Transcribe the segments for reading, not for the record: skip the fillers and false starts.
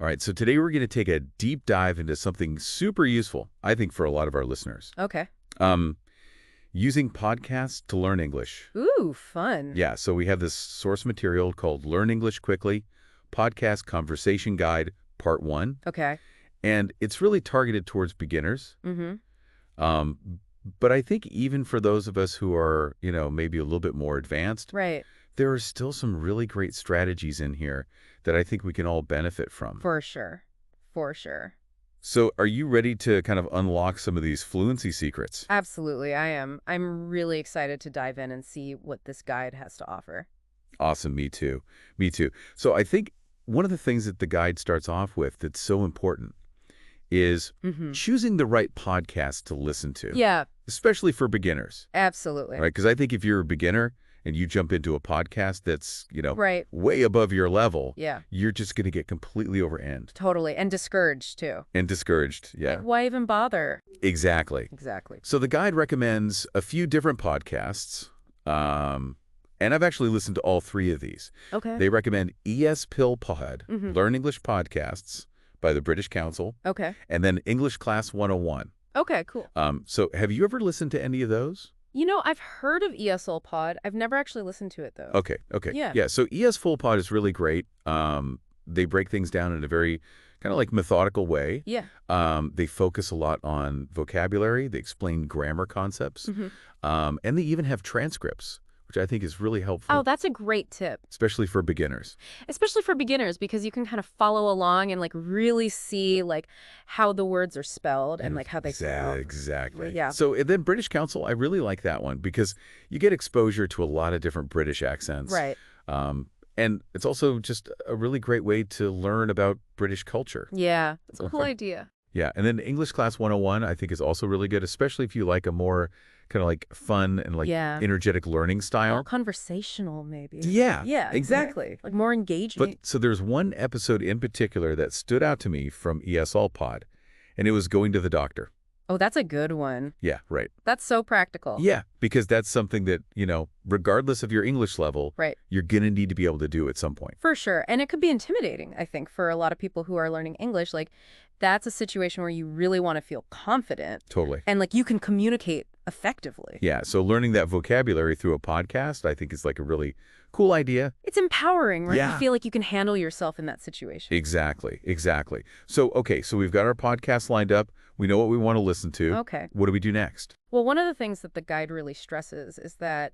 All right, so today we're going to take a deep dive into something super useful, I think, for a lot of our listeners. Okay. Um, Using podcasts to learn English. Ooh, fun. Yeah, so we have this source material called Learn English Quickly, Podcast Conversation Guide, Part 1. Okay. And it's really targeted towards beginners. Mm-hmm. Um, but I think even for those of us who are, maybe a little bit more advanced, Right. there are still some really great strategies in here that I think we can all benefit from. For sure. For sure. So are you ready to kind of unlock some of these fluency secrets? Absolutely, I am. I'm really excited to dive in and see what this guide has to offer. Awesome. Me too. Me too. So I think one of the things that the guide starts off with that's so important is Mm-hmm. choosing the right podcast to listen to, Yeah, especially for beginners, absolutely. right? Because I think if you're a beginner and you jump into a podcast that's, Right. way above your level, Yeah, you're just going to get completely overend totally. And discouraged, too. and discouraged. Yeah, Like, why even bother? exactly. Exactly. So the guide recommends a few different podcasts, and I've actually listened to all three of these. Okay. They recommend ES Pill Pod, Mm-hmm. Learn English Podcasts by the British Council, Okay. and then English Class 101. Okay, cool. So have you ever listened to any of those? I've heard of ESL Pod. I've never actually listened to it, though. Okay. Yeah. Yeah, so ES Full Pod is really great. They break things down in a very kind of like methodical way. Yeah. They focus a lot on vocabulary. They explain grammar concepts. Mm-hmm. And they even have transcripts, which I think is really helpful. Oh, that's a great tip. Especially for beginners. Especially for beginners, because you can kind of follow along and really see how the words are spelled and how they sound. Exactly. Yeah. So and then British Council, I really like that one because you get exposure to a lot of different British accents. Right. And it's also just a really great way to learn about British culture. Yeah. It's a cool idea. Yeah. And then English Class 101, I think, is also really good, especially if you like a more kind of fun and Yeah. energetic learning style. Conversational, maybe. Yeah. Yeah, exactly. More engaging. But so there's one episode in particular that stood out to me from ESL Pod, and it was going to the doctor. Oh, that's a good one. Yeah, right. That's so practical. Yeah, because that's something that, regardless of your English level, Right. you're going to need to be able to do at some point. For sure. And it could be intimidating, I think, for a lot of people who are learning English. That's a situation where you really want to feel confident. Totally. And you can communicate effectively. Yeah, so learning that vocabulary through a podcast, I think is a really cool idea. It's empowering, right? Yeah. You feel like you can handle yourself in that situation. Exactly. So, okay, so we've got our podcast lined up. We know what we want to listen to. Okay. What do we do next? Well, one of the things that the guide really stresses is that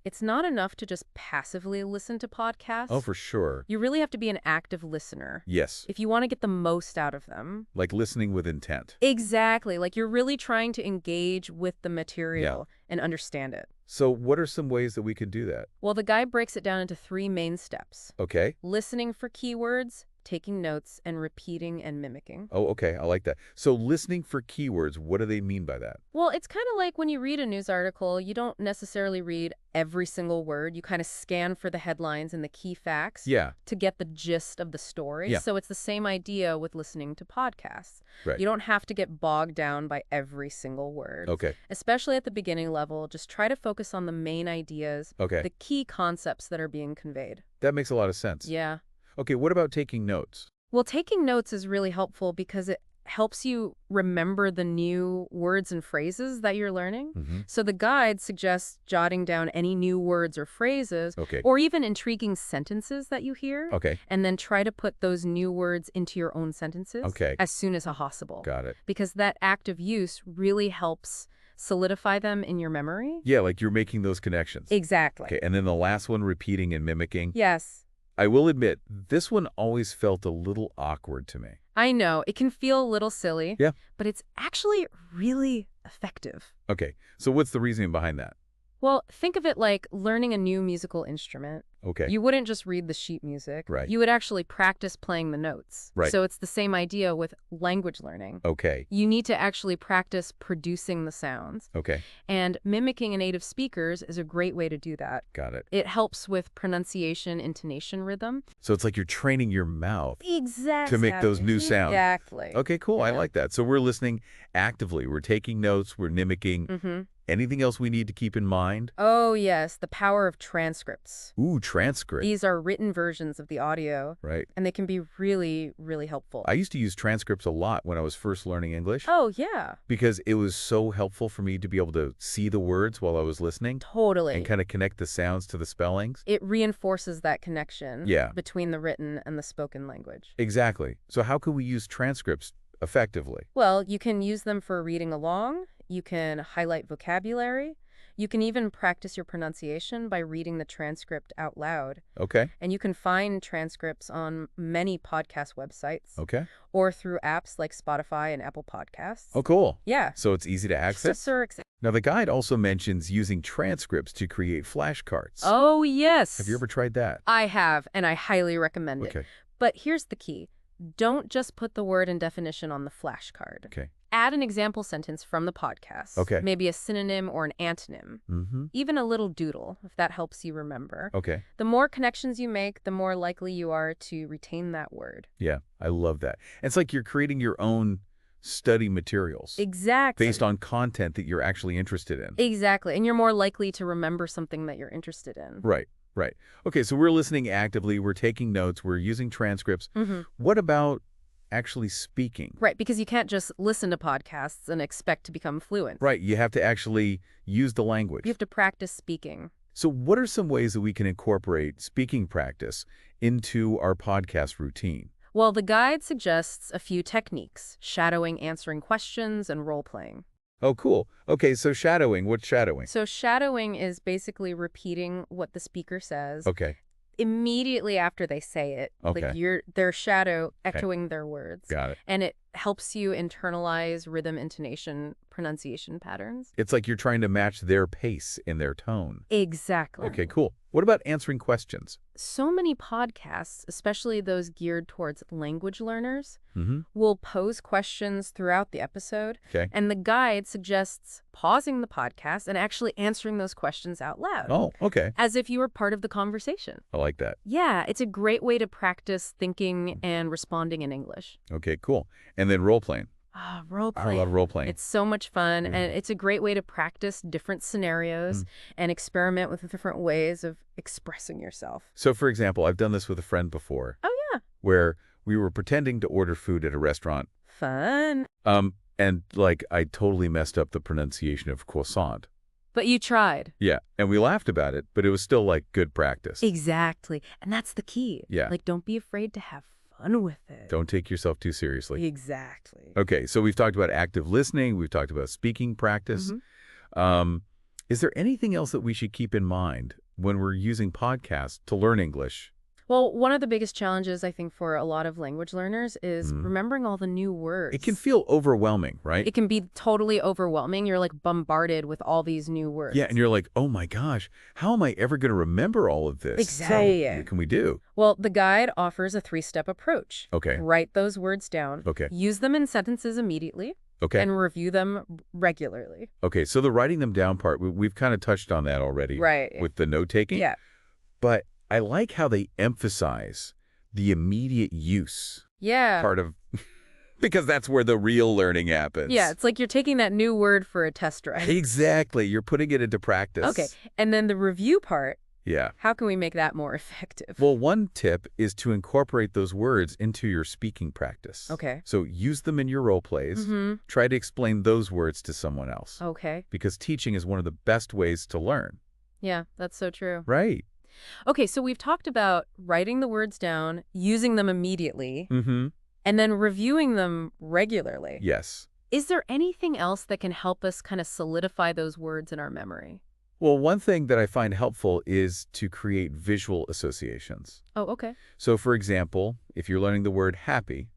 it's not enough to just passively listen to podcasts. Oh, for sure. You really have to be an active listener Yes, if you want to get the most out of them. like listening with intent. Exactly. You're really trying to engage with the material and understand it. So what are some ways that we could do that? Well, the guide breaks it down into 3 main steps. Okay. Listening for keywords, taking notes, and repeating and mimicking. Oh, okay. I like that. So listening for keywords, what do they mean by that? Well, it's kind of like when you read a news article, you don't necessarily read every single word. You kind of scan for the headlines and the key facts Yeah. to get the gist of the story. Yeah. So it's the same idea with listening to podcasts. Right. You don't have to get bogged down by every single word. Okay. Especially at the beginning level, just try to focus on the main ideas, Okay. the key concepts that are being conveyed. That makes a lot of sense. Yeah. Okay, what about taking notes? Well, taking notes is really helpful because it helps you remember the new words and phrases that you're learning. Mm-hmm. So the guide suggests jotting down any new words or phrases, Okay. or even intriguing sentences that you hear, Okay. and then try to put those new words into your own sentences Okay. as soon as possible. Got it. Because that active use really helps solidify them in your memory. Yeah, like you're making those connections. Exactly. Okay, and then the last one, repeating and mimicking. Yes. I will admit, this one always felt a little awkward to me. I know, it can feel a little silly, Yeah. but it's actually really effective. Okay, so what's the reasoning behind that? Well, think of it like learning a new musical instrument. Okay. You wouldn't just read the sheet music. Right. You would actually practice playing the notes. Right. So it's the same idea with language learning. Okay. You need to actually practice producing the sounds. Okay. And mimicking a native speaker's is a great way to do that. Got it. It helps with pronunciation, intonation, rhythm. So it's like you're training your mouth Exactly. to make those new sounds. Exactly. Okay, cool. I Yeah. like that. So we're listening actively. We're taking notes. We're mimicking. Mm-hmm. Anything else we need to keep in mind? Oh, yes, the power of transcripts. Ooh, transcript. These are written versions of the audio, Right. and they can be really, really helpful. I used to use transcripts a lot when I was first learning English Oh, yeah, because it was so helpful for me to be able to see the words while I was listening and totally. kind of connect the sounds to the spellings. It reinforces that connection Yeah. between the written and the spoken language. Exactly. So how can we use transcripts effectively? Well, you can use them for reading along. You can highlight vocabulary. You can even practice your pronunciation by reading the transcript out loud. Okay. And you can find transcripts on many podcast websites Okay. or through apps like Spotify and Apple Podcasts. Oh, cool. Yeah. So it's easy to access? Sir. Now, the guide also mentions using transcripts to create flashcards. Oh, yes. Have you ever tried that? I have, and I highly recommend it. Okay. But here's the key. Don't just put the word and definition on the flashcard. Okay. Add an example sentence from the podcast. Okay. Maybe a synonym or an antonym. Mm-hmm. Even a little doodle, if that helps you remember. Okay. The more connections you make, the more likely you are to retain that word. Yeah, I love that. It's like you're creating your own study materials Exactly. based on content that you're actually interested in. Exactly. And you're more likely to remember something that you're interested in. Right, right. Okay, so we're listening actively, we're taking notes, we're using transcripts. Mm-hmm. What about actually speaking? Right, because you can't just listen to podcasts and expect to become fluent. Right, you have to actually use the language. You have to practice speaking. So what are some ways that we can incorporate speaking practice into our podcast routine? Well, the guide suggests a few techniques: shadowing, answering questions, and role-playing. Oh, cool. Okay, so shadowing. What's shadowing? So shadowing is basically repeating what the speaker says Okay, immediately after they say it. Okay. Like their shadow echoing their words. got it. And it helps you internalize rhythm, intonation, pronunciation patterns. It's like you're trying to match their pace in their tone. Exactly. Okay, cool. What about answering questions? So many podcasts, especially those geared towards language learners, Mm-hmm. will pose questions throughout the episode. Okay. And the guide suggests pausing the podcast and actually answering those questions out loud. Oh, okay. As if you were part of the conversation. I like that. Yeah, it's a great way to practice thinking and responding in English. Okay, cool. And then role-playing. Role I play. love role-playing. It's so much fun, Yeah. and it's a great way to practice different scenarios and experiment with different ways of expressing yourself. So, for example, I've done this with a friend before. Oh, yeah. Where we were pretending to order food at a restaurant. Fun. And, like, I totally messed up the pronunciation of croissant. But you tried. Yeah, and we laughed about it, but it was still, like, good practice. Exactly. And that's the key. Yeah. Like, don't be afraid to have fun with it. Don't take yourself too seriously. Exactly. Okay, so we've talked about active listening. We've talked about speaking practice. Is there anything else that we should keep in mind when we're using podcasts to learn English? Well, one of the biggest challenges, I think, for a lot of language learners is remembering all the new words. It can feel overwhelming, right? It can be totally overwhelming. You're like bombarded with all these new words. Yeah, and you're like, oh my gosh, how am I ever going to remember all of this? Exactly. So, what can we do? Well, the guide offers a 3-step approach. Okay. Write those words down. Okay. Use them in sentences immediately. Okay. And review them regularly. Okay, so the writing them down part, we've kind of touched on that already. Right. With the note-taking. Yeah. But I like how they emphasize the immediate use Yeah. part of, because that's where the real learning happens. Yeah, it's like you're taking that new word for a test drive. Exactly. You're putting it into practice. Okay. And then the review part, Yeah. how can we make that more effective? Well, one tip is to incorporate those words into your speaking practice. Okay. So use them in your role plays. Try to explain those words to someone else. Okay. Because teaching is one of the best ways to learn. Yeah, that's so true. Right. Okay, so we've talked about writing the words down, using them immediately, and then reviewing them regularly. Yes. Is there anything else that can help us kind of solidify those words in our memory? Well, one thing that I find helpful is to create visual associations. Oh, okay. So, for example, if you're learning the word happy,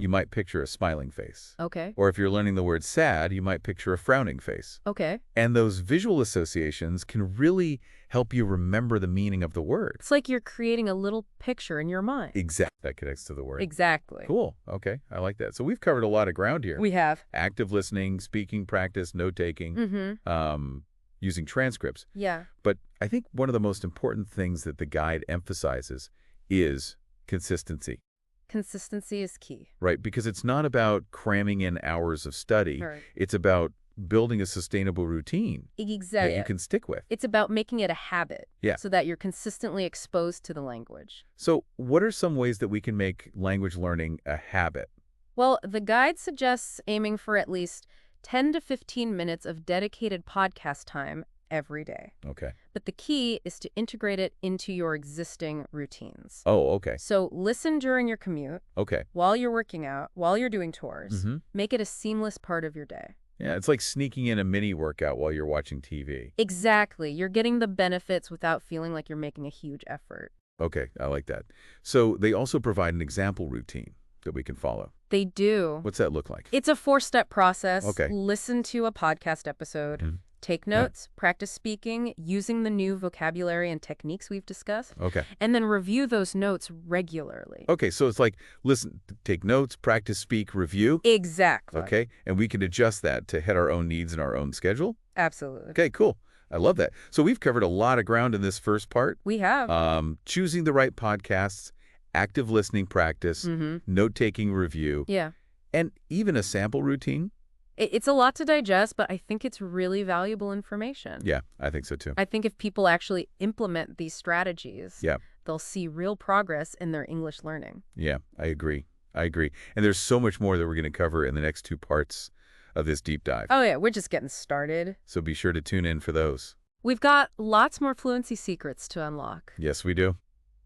you might picture a smiling face. Okay. Or if you're learning the word sad, you might picture a frowning face. Okay. And those visual associations can really help you remember the meaning of the word. It's like you're creating a little picture in your mind. Exactly. That connects to the word. Exactly. Cool. Okay. I like that. So we've covered a lot of ground here. We have. Active listening, speaking practice, note-taking, using transcripts. Yeah. But I think one of the most important things that the guide emphasizes is consistency. Consistency is key. Right? Because it's not about cramming in hours of study. Right. It's about building a sustainable routine that Exactly. you can stick with. It's about making it a habit Yeah. so that you're consistently exposed to the language. So what are some ways that we can make language learning a habit? Well, the guide suggests aiming for at least 10 to 15 minutes of dedicated podcast time every day. Okay. But the key is to integrate it into your existing routines. Oh, okay. So listen during your commute, Okay. while you're working out, while you're doing chores. Mm-hmm. Make it a seamless part of your day. Yeah, it's like sneaking in a mini workout while you're watching TV. Exactly. You're getting the benefits without feeling like you're making a huge effort. Okay, I like that. So they also provide an example routine that we can follow. They do. What's that look like? It's a 4-step process. Okay. Listen to a podcast episode. Mhm. Take notes, practice speaking, using the new vocabulary and techniques we've discussed, Okay. and then review those notes regularly. Okay, so it's like, listen, take notes, practice, speak, review. Exactly. Okay, and we can adjust that to hit our own needs and our own schedule. Absolutely. Okay, cool. I love that. So we've covered a lot of ground in this first part. We have. Choosing the right podcasts, active listening practice, note-taking review, Yeah. and even a sample routine. It's a lot to digest, but I think it's really valuable information. Yeah, I think so too. I think if people actually implement these strategies, Yeah. they'll see real progress in their English learning. Yeah, I agree. I agree. And there's so much more that we're going to cover in the next 2 parts of this deep dive. Oh, yeah, we're just getting started. So be sure to tune in for those. We've got lots more fluency secrets to unlock. Yes, we do.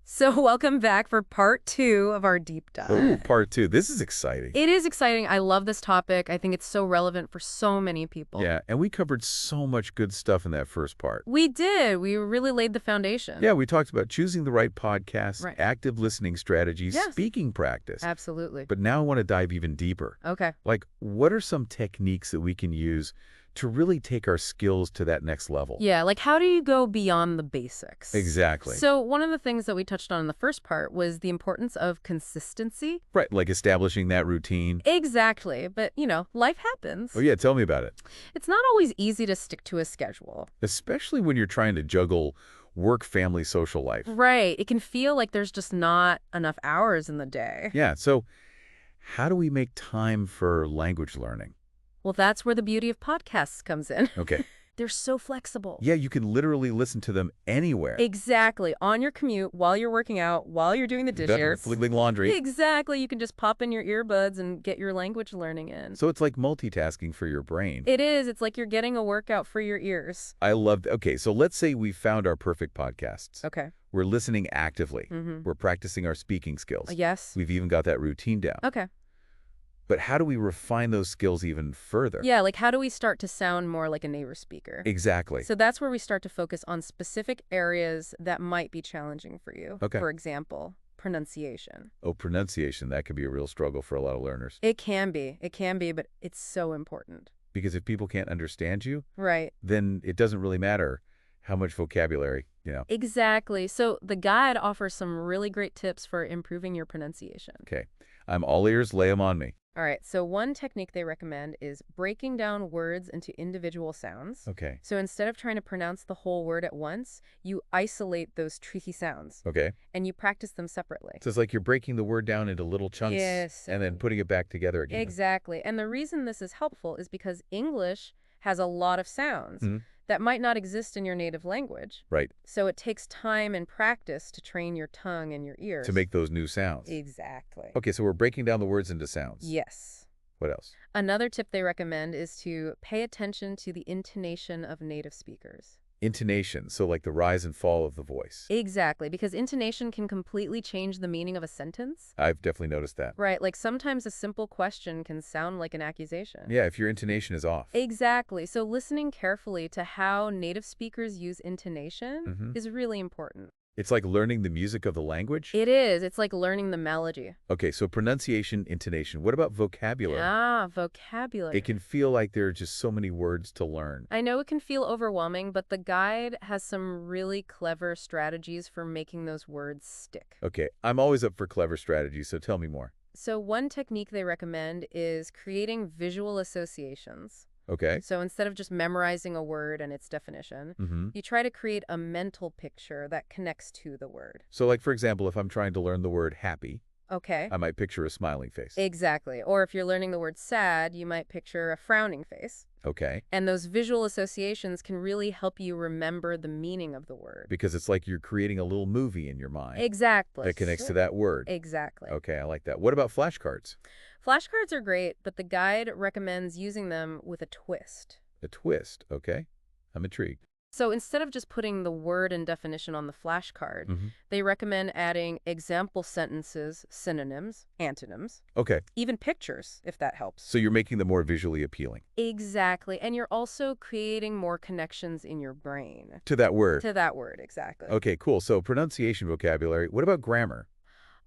So welcome back for part 2 of our deep dive. Ooh, part 2. This is exciting. It is exciting. I love this topic. I think it's so relevant for so many people. Yeah, and we covered so much good stuff in that first part. We did. We really laid the foundation. Yeah, we talked about choosing the right podcasts, Right. active listening strategies, Yes. speaking practice. Absolutely. But now I want to dive even deeper. Okay. Like, what are some techniques that we can use to really take our skills to that next level? Yeah, like how do you go beyond the basics? Exactly. So one of the things that we touched on in the first part was the importance of consistency. Right, like establishing that routine. Exactly. But, life happens. Oh yeah, tell me about it. It's not always easy to stick to a schedule. Especially when you're trying to juggle work, family, social life. Right. It can feel like there's just not enough hours in the day. Yeah, so how do we make time for language learning? Well, that's where the beauty of podcasts comes in. Okay. They're so flexible. Yeah, you can literally listen to them anywhere. Exactly. On your commute, while you're working out, while you're doing the dishes. Folding laundry. Exactly. You can just pop in your earbuds and get your language learning in. So it's like multitasking for your brain. It is. It's like you're getting a workout for your ears. I love Okay, so let's say we found our perfect podcasts. Okay. We're listening actively. Mm-hmm. We're practicing our speaking skills. Yes. We've even got that routine down. Okay. But how do we refine those skills even further? Yeah, like how do we start to sound more like a native speaker? Exactly. So that's where we start to focus on specific areas that might be challenging for you. Okay. For example, pronunciation. Oh, pronunciation. That could be a real struggle for a lot of learners. It can be, but it's so important. Because if people can't understand you, Right. then it doesn't really matter how much vocabulary, Exactly. So the guide offers some really great tips for improving your pronunciation. Okay. I'm all ears. Lay them on me. All right. So one technique they recommend is breaking down words into individual sounds. Okay. So instead of trying to pronounce the whole word at once, you isolate those tricky sounds Okay. and you practice them separately. So it's like you're breaking the word down into little chunks Yes. and then putting it back together again. Exactly. And the reason this is helpful is because English has a lot of sounds Mhm. that might not exist in your native language. Right. So it takes time and practice to train your tongue and your ears. To make those new sounds. Exactly. Okay, so we're breaking down the words into sounds. Yes. What else? Another tip they recommend is to pay attention to the intonation of native speakers. Intonation, so like the rise and fall of the voice. Exactly, because intonation can completely change the meaning of a sentence. I've definitely noticed that. Right, like sometimes a simple question can sound like an accusation. Yeah, if your intonation is off. Exactly. So listening carefully to how native speakers use intonation is really important. It's like learning the music of the language? It is. It's like learning the melody. Okay, so pronunciation, intonation. What about vocabulary? Vocabulary. It can feel like there are just so many words to learn. I know it can feel overwhelming, but the guide has some really clever strategies for making those words stick. Okay, I'm always up for clever strategies, so tell me more. So one technique they recommend is creating visual associations. Okay. So instead of just memorizing a word and its definition, you try to create a mental picture that connects to the word. So like, for example, if I'm trying to learn the word happy, Okay. I might picture a smiling face. Exactly. Or if you're learning the word sad, you might picture a frowning face. Okay. And those visual associations can really help you remember the meaning of the word. Because it's like you're creating a little movie in your mind Exactly. that connects to that word. Exactly. Okay, I like that. What about flashcards? Flashcards are great, but the guide recommends using them with a twist. A twist, okay? I'm intrigued. So instead of just putting the word and definition on the flashcard, Mm-hmm. they recommend adding example sentences, synonyms, antonyms, Okay, even pictures, if that helps. so you're making them more visually appealing. Exactly. And you're also creating more connections in your brain. To that word. To that word, exactly. Okay, cool. So pronunciation vocabulary. What about grammar?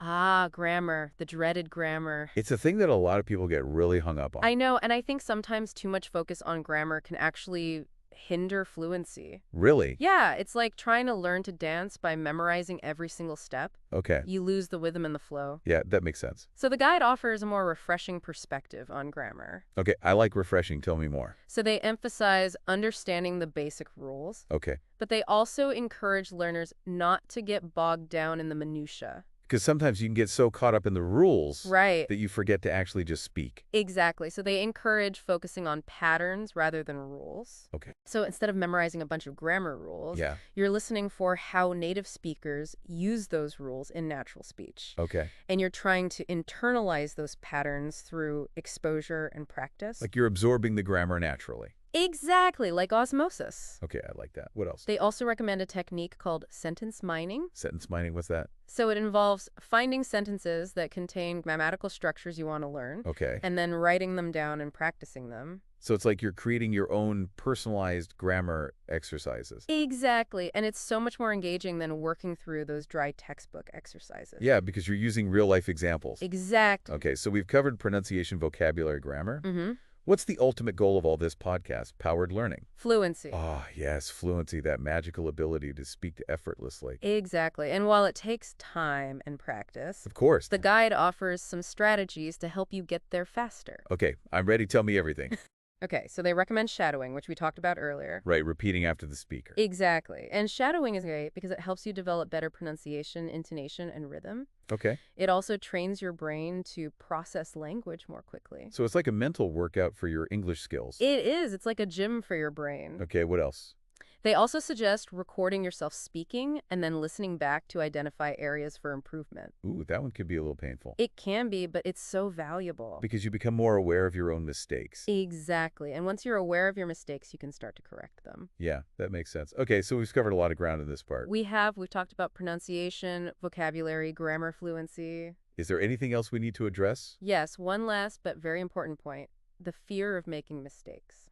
Ah, grammar, the dreaded grammar. It's a thing that a lot of people get really hung up on. I know, and I think sometimes too much focus on grammar can actually hinder fluency. Really? Yeah, it's like trying to learn to dance by memorizing every single step. Okay. You lose the rhythm and the flow. Yeah, that makes sense. So the guide offers a more refreshing perspective on grammar. Okay, I like refreshing. Tell me more. So they emphasize understanding the basic rules, Okay. but they also encourage learners not to get bogged down in the minutia. Because sometimes you can get so caught up in the rules Right. that you forget to actually just speak. Exactly. So they encourage focusing on patterns rather than rules. Okay. So instead of memorizing a bunch of grammar rules, Yeah. you're listening for how native speakers use those rules in natural speech. Okay. And you're trying to internalize those patterns through exposure and practice. Like you're absorbing the grammar naturally. Exactly, like osmosis. Okay, I like that. What else? They also recommend a technique called sentence mining. Sentence mining, what's that? So it involves finding sentences that contain grammatical structures you want to learn, Okay. and then writing them down and practicing them. So it's like you're creating your own personalized grammar exercises. Exactly, and it's so much more engaging than working through those dry textbook exercises. Yeah, because you're using real-life examples. Exactly. Okay, so we've covered pronunciation, vocabulary, grammar. Mm-hmm. What's the ultimate goal of all this podcast? Powered learning. Fluency. Ah, yes, fluency, that magical ability to speak effortlessly. Exactly, and while it takes time and practice, Of course. the guide offers some strategies to help you get there faster. Okay, I'm ready. Tell me everything. Okay, so they recommend shadowing, which we talked about earlier. Right, repeating after the speaker. Exactly. And shadowing is great because it helps you develop better pronunciation, intonation, and rhythm. Okay. It also trains your brain to process language more quickly. So it's like a mental workout for your English skills. It is. It's like a gym for your brain. Okay, what else? They also suggest recording yourself speaking and then listening back to identify areas for improvement. Ooh, that one could be a little painful. It can be, but it's so valuable. Because you become more aware of your own mistakes. Exactly. And once you're aware of your mistakes, you can start to correct them. Yeah, that makes sense. Okay, so we've covered a lot of ground in this part. We've talked about pronunciation, vocabulary, grammar fluency. Is there anything else we need to address? Yes, one last but very important point, the fear of making mistakes.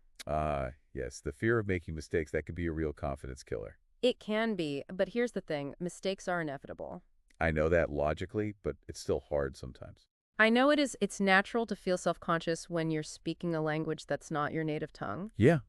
Yes, the fear of making mistakes, that could be a real confidence killer. It can be, but here's the thing, mistakes are inevitable. I know that logically, but it's still hard sometimes. I know it's natural to feel self-conscious when you're speaking a language that's not your native tongue. Yeah,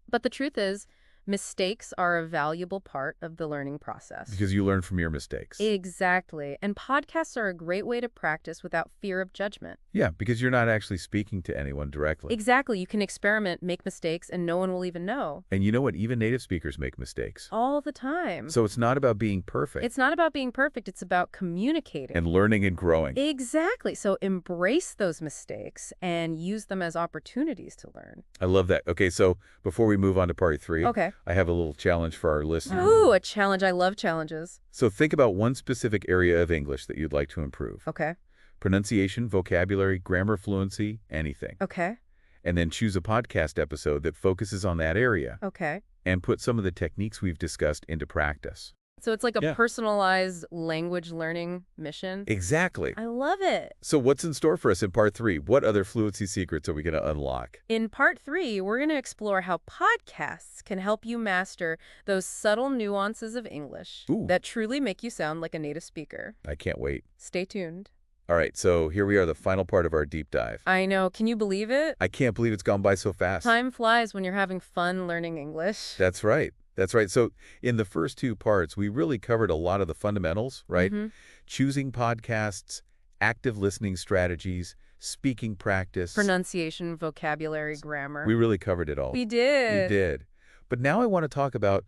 But the truth is, mistakes are a valuable part of the learning process. because you learn from your mistakes. Exactly. And podcasts are a great way to practice without fear of judgment. Yeah, because you're not actually speaking to anyone directly. Exactly. You can experiment, make mistakes, and no one will even know. And you know what? Even native speakers make mistakes. All the time. So it's not about being perfect. It's not about being perfect. It's about communicating. And learning and growing. Exactly. So embrace those mistakes and use them as opportunities to learn. I love that. Okay, so before we move on to part 3, Okay. I have a little challenge for our listeners. Ooh, a challenge. I love challenges. So think about one specific area of English that you'd like to improve. Okay. Pronunciation, vocabulary, grammar fluency, anything. Okay. And then choose a podcast episode that focuses on that area Okay. and put some of the techniques we've discussed into practice. So it's like a Yeah. personalized language learning mission. Exactly. I love it. So what's in store for us in part 3? What other fluency secrets are we going to unlock? In part 3, we're going to explore how podcasts can help you master those subtle nuances of English Ooh. that truly make you sound like a native speaker. I can't wait. Stay tuned. All right, so here we are, the final part of our deep dive. I know. Can you believe it? I can't believe it's gone by so fast. Time flies when you're having fun learning English. That's right. That's right. So in the first 2 parts, we really covered a lot of the fundamentals, right? Mhm. Choosing podcasts, active listening strategies, speaking practice. Pronunciation, vocabulary, grammar. We really covered it all. We did. We did. But now I want to talk about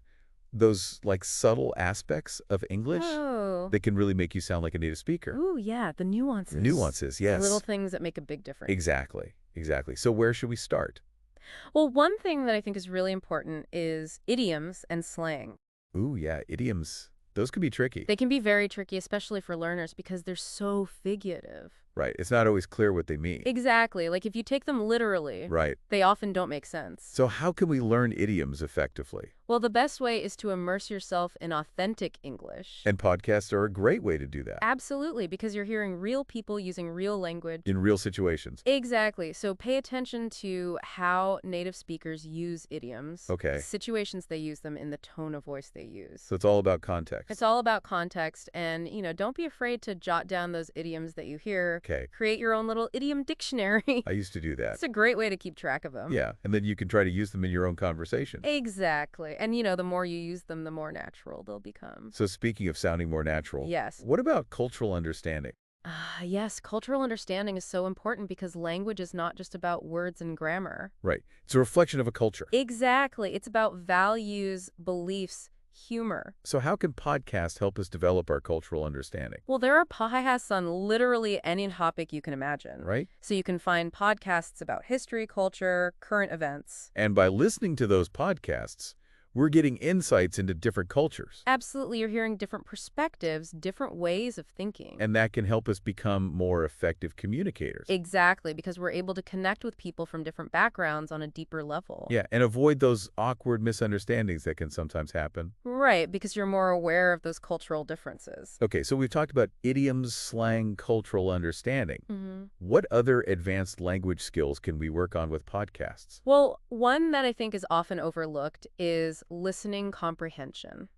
those like subtle aspects of English Oh. that can really make you sound like a native speaker. Ooh, yeah, the nuances. Nuances, The little yes. things that make a big difference. Exactly. Exactly. So where should we start? Well, one thing that I think is really important is idioms and slang. Ooh, yeah, idioms. Those can be tricky. They can be very tricky, especially for learners, because they're so figurative. Right. It's not always clear what they mean. Exactly. Like if you take them literally, Right. they often don't make sense. So how can we learn idioms effectively? Well, the best way is to immerse yourself in authentic English. And podcasts are a great way to do that. Absolutely, because you're hearing real people using real language. In real situations. Exactly. So pay attention to how native speakers use idioms. Okay. Situations they use them in, the tone of voice they use. So it's all about context. It's all about context, and, don't be afraid to jot down those idioms that you hear. Okay. Create your own little idiom dictionary. I used to do that. It's a great way to keep track of them. Yeah, and then you can try to use them in your own conversation. Exactly. And, the more you use them, the more natural they'll become. So speaking of sounding more natural, Yes. what about cultural understanding? Yes, cultural understanding is so important because language is not just about words and grammar. Right. It's a reflection of a culture. Exactly. It's about values, beliefs, humor. So how can podcasts help us develop our cultural understanding? Well, there are podcasts on literally any topic you can imagine. Right? So you can find podcasts about history, culture, current events. And by listening to those podcasts, we're getting insights into different cultures. Absolutely, you're hearing different perspectives, different ways of thinking. And that can help us become more effective communicators. Exactly, because we're able to connect with people from different backgrounds on a deeper level. Yeah, and avoid those awkward misunderstandings that can sometimes happen. Right, because you're more aware of those cultural differences. Okay, so we've talked about idioms, slang, cultural understanding. Mm-hmm. What other advanced language skills can we work on with podcasts? Well, one that I think is often overlooked is listening comprehension.